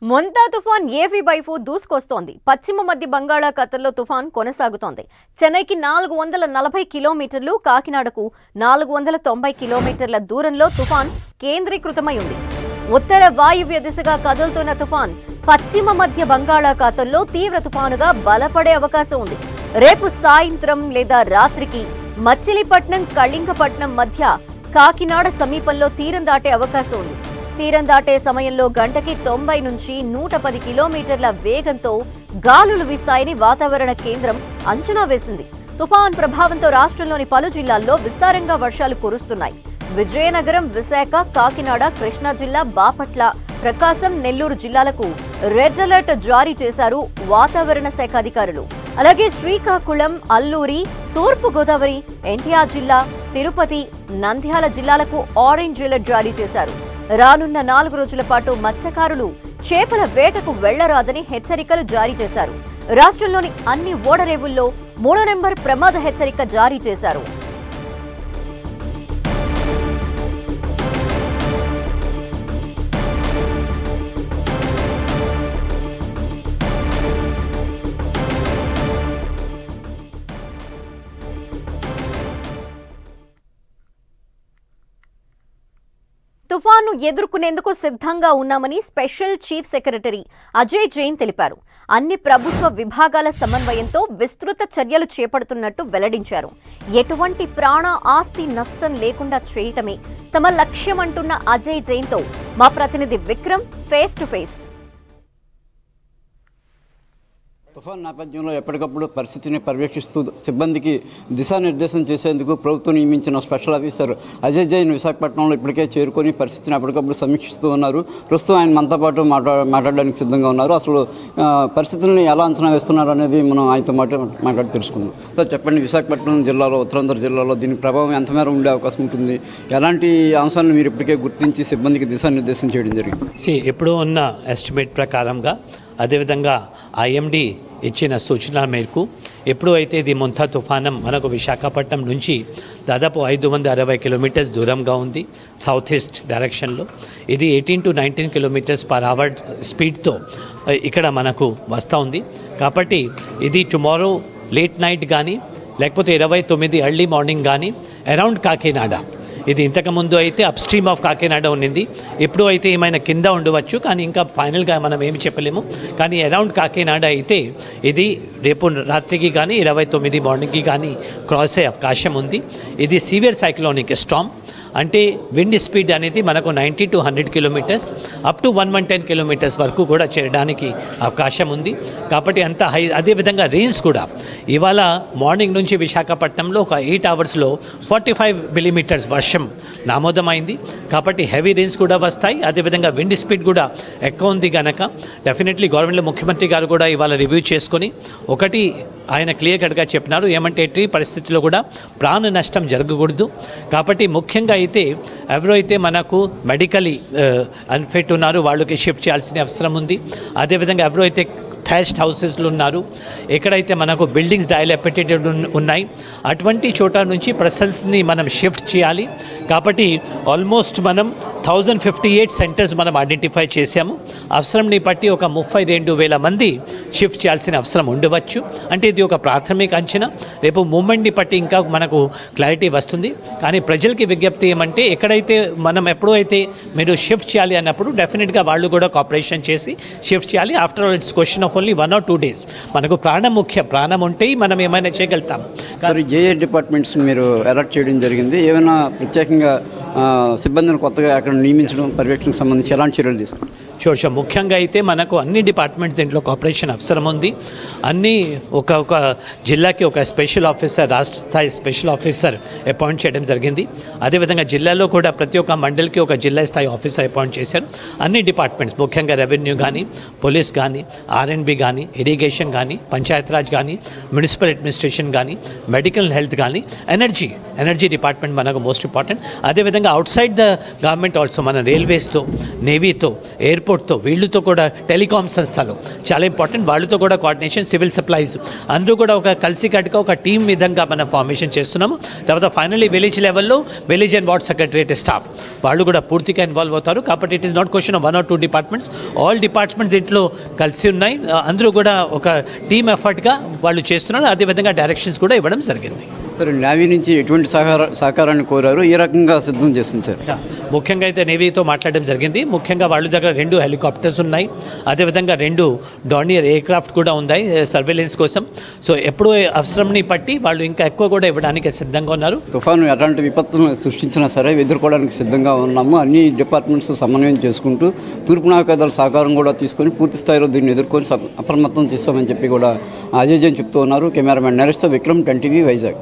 మొంతా తుఫాన్ ఏవి దూసుకొస్తోంది. పశ్చిమ మధ్య బంగాళాఖాతంలో తుఫాన్ కొనసాగుతోంది. చెన్నైకి 440 కిలోమీటర్లు, కాకినాడకు 490 కిలోమీటర్ల దూరంలో తుఫాన్ కేంద్రీకృతమై ఉంది. ఉత్తర వాయువ్య దిశగా కదులుతున్న తుఫాన్ పశ్చిమ మధ్య బంగాళాఖాతంలో తీవ్ర తుఫానుగా బలపడే అవకాశం ఉంది. రేపు సాయంత్రం లేదా రాత్రికి మచిలీపట్నం, కళింగపట్నం మధ్య కాకినాడ సమీపంలో తీరం దాటే అవకాశం ఉంది. తీరం దాటే సమయంలో గంటకి 90 నుంచి 110 కిలోమీటర్ల వేగంతో గాలులు వీస్తాయని వాతావరణ కేంద్రం అంచనా వేసింది. తుఫాన్ ప్రభావంతో రాష్ట్రంలోని పలు జిల్లాల్లో విస్తారంగా వర్షాలు కురుస్తున్నాయి. విజయనగరం, విశాఖ, కాకినాడ, కృష్ణా జిల్లా, బాపట్ల, ప్రకాశం, నెల్లూరు జిల్లాలకు రెడ్ అలర్ట్ జారీ చేశారు వాతావరణ శాఖ అధికారులు. అలాగే శ్రీకాకుళం, అల్లూరి, తూర్పు గోదావరి, ఎన్టీఆర్ జిల్లా, తిరుపతి, నంద్యాల జిల్లాలకు ఆరెంజ్ అలర్ట్ జారీ చేశారు. రానున్న 4 రోజుల పాటు మత్స్యకారులు చేపల వేటకు వెళ్లరాదని హెచ్చరికలు జారీ చేశారు. రాష్ట్రంలోని అన్ని ఓడరేవుల్లో 3వ నెంబర్ ప్రమాద హెచ్చరిక జారీ చేశారు. తుఫాను ఎదుర్కొనేందుకు సిద్ధంగా ఉన్నామని special chief secretary Ajay Jain తెలిపారు. అన్ని ప్రభుత్వ విభాగాల సమన్వయంతో విస్తృత చర్యలు చేపడుతున్నట్టు వెల్లడించారు. ఎటువంటి ప్రాణ ఆస్తి నష్టం లేకుండా చేయటమే తమ లక్ష్యమంటున్న అజయ్ జైన్తో మా ప్రతినిధి విక్రమ్ ఫేస్ టు ఫేస్. తుఫాన్ నేపథ్యంలో ఎప్పటికప్పుడు పరిస్థితిని పర్యవేక్షిస్తూ సిబ్బందికి దిశానిర్దేశం చేసేందుకు ప్రభుత్వం నియమించిన స్పెషల్ ఆఫీసర్ అజయ్ జైన్ విశాఖపట్నంలో ఇప్పటికే చేరుకొని పరిస్థితిని ఎప్పటికప్పుడు సమీక్షిస్తూ ఉన్నారు. ప్రస్తుతం ఆయన మనతో పాటు మాట్లాడడానికి సిద్ధంగా ఉన్నారు. అసలు పరిస్థితులను ఎలా అంచనా వేస్తున్నారు అనేది మనం ఆయనతో మాట్లాడి తెలుసుకుందాం. సో చెప్పండి, విశాఖపట్నం జిల్లాలో, ఉత్తరాంధ్ర జిల్లాలో దీని ప్రభావం ఎంత మేర ఉండే అవకాశం ఉంటుంది? ఎలాంటి అంశాలను మీరు ఇప్పటికే గుర్తించి సిబ్బందికి దిశానిర్దేశం చేయడం జరిగింది? ఎప్పుడు ఉన్న ఎస్టిమేట్ ప్రకారంగా, అదేవిధంగా ఐఎండి ఇచ్చిన సూచనల మేరకు ఎప్పుడు అయితే ఇది మొంతా తుఫానం మనకు విశాఖపట్నం నుంచి దాదాపు 560 కిలోమీటర్స్ దూరంగా ఉంది సౌత్ ఈస్ట్ డైరెక్షన్లో. ఇది 18 to 19 కిలోమీటర్స్ పర్ అవర్ స్పీడ్తో ఇక్కడ మనకు వస్తూ ఉంది. కాబట్టి ఇది టుమారో లేట్ నైట్ కానీ లేకపోతే 29 ఎర్లీ మార్నింగ్ కానీ అరౌండ్ కాకినాడ, ఇది ఇంతకుముందు అయితే అప్ స్ట్రీమ్ ఆఫ్ కాకినాడ ఉన్నింది, ఇప్పుడు అయితే ఏమైనా కింద ఉండవచ్చు, కానీ ఇంకా ఫైనల్గా మనం ఏమి చెప్పలేము. కానీ అరౌండ్ కాకినాడ అయితే ఇది రేపు రాత్రికి కానీ 29 మార్నింగ్కి కానీ క్రాస్ అయ్యే అవకాశం ఉంది. ఇది సివియర్ సైక్లోనిక్ స్టార్మ్, అంటే విండ్ స్పీడ్ అనేది మనకు 90 to 100 kilometres up to 110 kilometres వరకు కూడా చేరడానికి అవకాశం ఉంది. కాబట్టి అంత హై. అదేవిధంగా రెయిన్స్ కూడా ఇవాళ మార్నింగ్ నుంచి విశాఖపట్నంలో ఒక 8 అవర్స్లో 45 మిల్లీమీటర్స్ వర్షం నమోదమైంది. కాబట్టి హెవీ రెయిన్స్ కూడా వస్తాయి. అదేవిధంగా విండ్ స్పీడ్ కూడా ఎక్కువ ఉంది కనుక డెఫినెట్లీ గవర్నమెంట్లో ముఖ్యమంత్రి గారు కూడా ఇవాళ రివ్యూ చేసుకొని ఒకటి ఆయన క్లియర్ కట్గా చెప్పినారు, ఏమంటే ఎట్టి పరిస్థితుల్లో కూడా ప్రాణ నష్టం జరగకూడదు. కాబట్టి ముఖ్యంగా అయితే ఎవరైతే మనకు మెడికలీ అన్ఫిట్ ఉన్నారో వాళ్ళకి షిఫ్ట్ చేయాల్సిన అవసరం ఉంది. అదేవిధంగా ఎవరైతే థ్యాచ్డ్ హౌసెస్లు ఉన్నారు, ఎక్కడైతే మనకు బిల్డింగ్స్ డైలాపిటేటెడ్ ఉన్నాయి, అటువంటి చోట నుంచి పర్సన్స్ని మనం షిఫ్ట్ చేయాలి. కాబట్టి ఆల్మోస్ట్ మనం 1058 సెంటర్స్ మనం ఐడెంటిఫై చేశాము. అవసరంని బట్టి ఒక 32,000 మంది షిఫ్ట్ చేయాల్సిన అవసరం ఉండవచ్చు. అంటే ఇది ఒక ప్రాథమిక అంచనా. రేపు మూమెంట్ని బట్టి ఇంకా మనకు క్లారిటీ వస్తుంది. కానీ ప్రజలకి విజ్ఞప్తి ఏమంటే, ఎక్కడైతే మనం ఎప్పుడైతే మీరు షిఫ్ట్ చేయాలి అన్నప్పుడు డెఫినెట్గా వాళ్ళు కూడా కోఆపరేషన్ చేసి షిఫ్ట్ చేయాలి. After all it's question of only 1 or 2 days. మనకు ప్రాణం ముఖ్యం, ప్రాణం ఉంటే మనం ఏమైనా చేయగలుగుతాం. కానీ ఏ డిపార్ట్మెంట్స్ మీరు అలర్ట్ చేయడం జరిగింది? ఏమైనా ప్రత్యేకంగా సిబ్బందిని కొత్తగా అక్కడ నియమించడం, పర్యవేక్షణకు సంబంధించి ఎలాంటి చర్యలు తీసుకుంటారు? షూర్. ముఖ్యంగా అయితే మనకు అన్ని డిపార్ట్మెంట్స్ దీంట్లో కోఆపరేషన్ అవసరం ఉంది. అన్ని ఒక జిల్లాకి ఒక స్పెషల్ ఆఫీసర్, రాష్ట్ర స్థాయి స్పెషల్ ఆఫీసర్ అపాయింట్ చేయడం జరిగింది. అదేవిధంగా జిల్లాలో కూడా ప్రతి ఒక్క మండలికి ఒక జిల్లా స్థాయి ఆఫీసర్ అపాయింట్ చేశారు. అన్ని డిపార్ట్మెంట్స్ ముఖ్యంగా రెవెన్యూ కానీ, పోలీస్ కానీ, ఆర్ఎండ్బి కానీ, ఇరిగేషన్ కానీ, పంచాయతీరాజ్ కానీ, మున్సిపల్ అడ్మినిస్ట్రేషన్ కానీ, మెడికల్ హెల్త్ కానీ, ఎనర్జీ డిపార్ట్మెంట్ మనకు మోస్ట్ ఇంపార్టెంట్. అదేవిధంగా out side the government also మన రైల్వేస్తో, నేవీతో, ఎయిర్ ఎయిర్పోర్ట్తో వీళ్ళతో కూడా టెలికాం సంస్థలు చాలా ఇంపార్టెంట్, వాళ్ళతో కూడా కోఆర్డినేషన్, సివిల్ సప్లైస్ అందరూ కూడా ఒక కలిసికట్టుగా ఒక టీం విధంగా మనం ఫార్మేషన్ చేస్తున్నాము. తర్వాత ఫైనల్లీ విలేజ్ లెవెల్లో village and ward secretariat staff వాళ్ళు కూడా పూర్తిగా ఇన్వాల్వ్ అవుతారు. కాబట్టి it is not question of 1 or 2 departments, all departments దీంట్లో కలిసి ఉన్నాయి. అందరూ కూడా ఒక టీమ్ ఎఫర్ట్గా వాళ్ళు చేస్తున్నారు. అదేవిధంగా డైరెక్షన్స్ కూడా ఇవ్వడం జరిగింది. సరే, నేవీ నుంచి ఎటువంటి సహకారాన్ని కోరారు, ఏ రకంగా సిద్ధం చేసించారు? ముఖ్యంగా అయితే నేవీతో మాట్లాడడం జరిగింది. ముఖ్యంగా వాళ్ళ దగ్గర 2 హెలికాప్టర్స్ ఉన్నాయి, అదేవిధంగా 2 డార్నియర్ ఎయిర్క్రాఫ్ట్ కూడా ఉన్నాయి సర్వేలెన్స్ కోసం. సో ఎప్పుడు అవసరంని బట్టి వాళ్ళు ఇంకా ఎక్కువ కూడా ఇవ్వడానికి సిద్ధంగా ఉన్నారు. తుఫాను ఎలాంటి విపత్తును సృష్టించినా సరే ఎదుర్కోవడానికి సిద్ధంగా ఉన్నాము. అన్ని డిపార్ట్మెంట్స్ సమన్వయం చేసుకుంటూ తూర్పు నావికాదళ సహకారం కూడా తీసుకొని పూర్తి స్థాయిలో దీన్ని ఎదుర్కొని అప్రమత్తం చేస్తామని చెప్పి కూడా అజయ్ జైన్ చెప్తూ ఉన్నారు. కెమెరామెన్ నరేష్తో విక్రమ్, 10 TV, వైజాగ్.